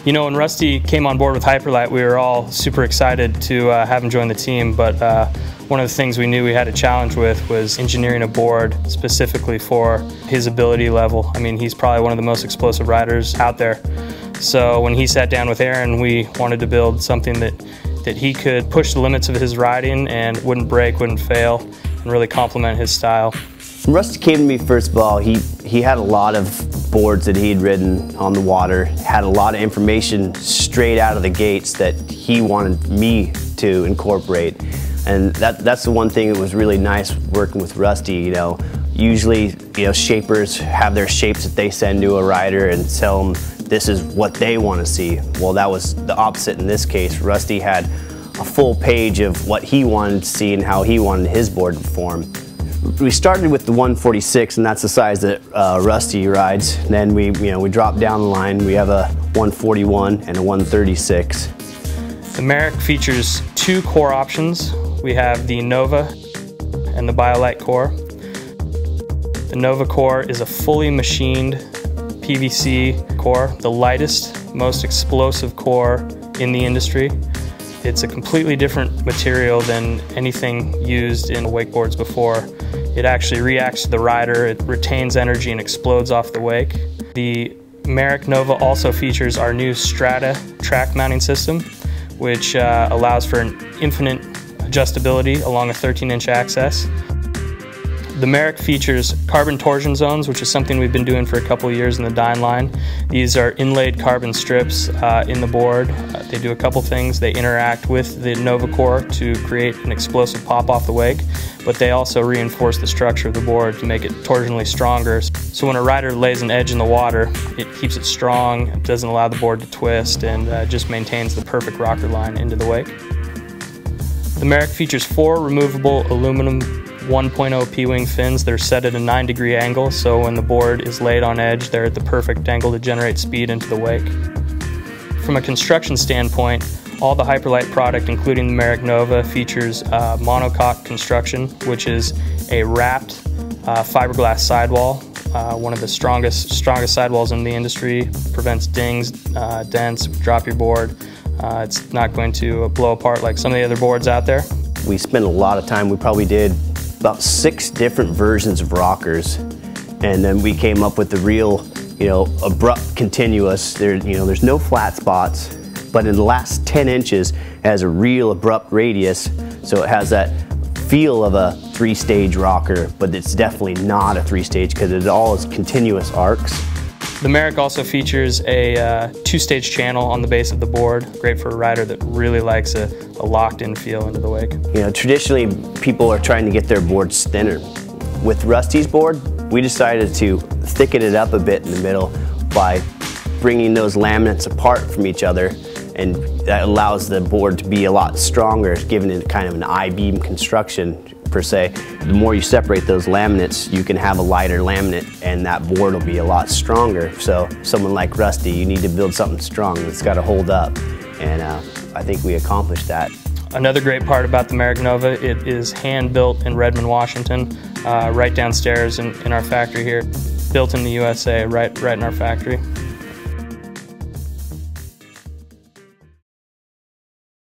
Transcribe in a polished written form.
You know, when Rusty came on board with Hyperlite, we were all super excited to have him join the team, but one of the things we knew we had a challenge with was engineering a board specifically for his ability level. I mean, he's probably one of the most explosive riders out there. So when he sat down with Aaron, we wanted to build something that he could push the limits of his riding and wouldn't break, wouldn't fail, and really complement his style. When Rusty came to me, first of all, he had a lot of boards that he had ridden on the water, had a lot of information straight out of the gates that he wanted me to incorporate. And that's the one thing that was really nice working with Rusty. You know, usually, you know, shapers have their shapes that they send to a rider and tell them this is what they want to see. Well, that was the opposite in this case. Rusty had a full page of what he wanted to see and how he wanted his board to perform. We started with the 146, and that's the size that Rusty rides. Then we dropped down the line. We have a 141 and a 136. The MAREK features two core options. We have the Nova and the BioLite core. The Nova core is a fully machined PVC core, the lightest, most explosive core in the industry. It's a completely different material than anything used in wakeboards before. It actually reacts to the rider, it retains energy and explodes off the wake. The MAREK Nova also features our new Strata track mounting system, which allows for an infinite adjustability along a 13-inch axis. The MAREK features carbon torsion zones, which is something we've been doing for a couple of years in the Dyne line. These are inlaid carbon strips in the board. They do a couple things. They interact with the Nova core to create an explosive pop off the wake, but they also reinforce the structure of the board to make it torsionally stronger. So when a rider lays an edge in the water, it keeps it strong, it doesn't allow the board to twist, and just maintains the perfect rocker line into the wake. The MAREK features 4 removable aluminum 1.0 P-wing fins. They're set at a 9-degree angle, so when the board is laid on edge, they're at the perfect angle to generate speed into the wake. From a construction standpoint, all the Hyperlite product, including the MAREK Nova, features monocoque construction, which is a wrapped fiberglass sidewall. One of the strongest sidewalls in the industry. Prevents dings, dents, drop your board. It's not going to blow apart like some of the other boards out there. We spent a lot of time. We probably did about 6 different versions of rockers, and then we came up with the real, abrupt continuous. There's no flat spots, but in the last 10 inches it has a real abrupt radius, so it has that feel of a 3-stage rocker, but it's definitely not a 3-stage because it all is continuous arcs. The MAREK also features a 2-stage channel on the base of the board, great for a rider that really likes a locked-in feel into the wake. Traditionally people are trying to get their boards thinner. With Rusty's board, we decided to thicken it up a bit in the middle by bringing those laminates apart from each other, and that allows the board to be a lot stronger, giving it kind of an I-beam construction per se. The more you separate those laminates, you can have a lighter laminate and that board will be a lot stronger. So someone like Rusty, you need to build something strong that's got to hold up, and I think we accomplished that. Another great part about the MAREK Nova, it is hand built in Redmond, Washington, right downstairs in our factory here. Built in the USA, right in our factory.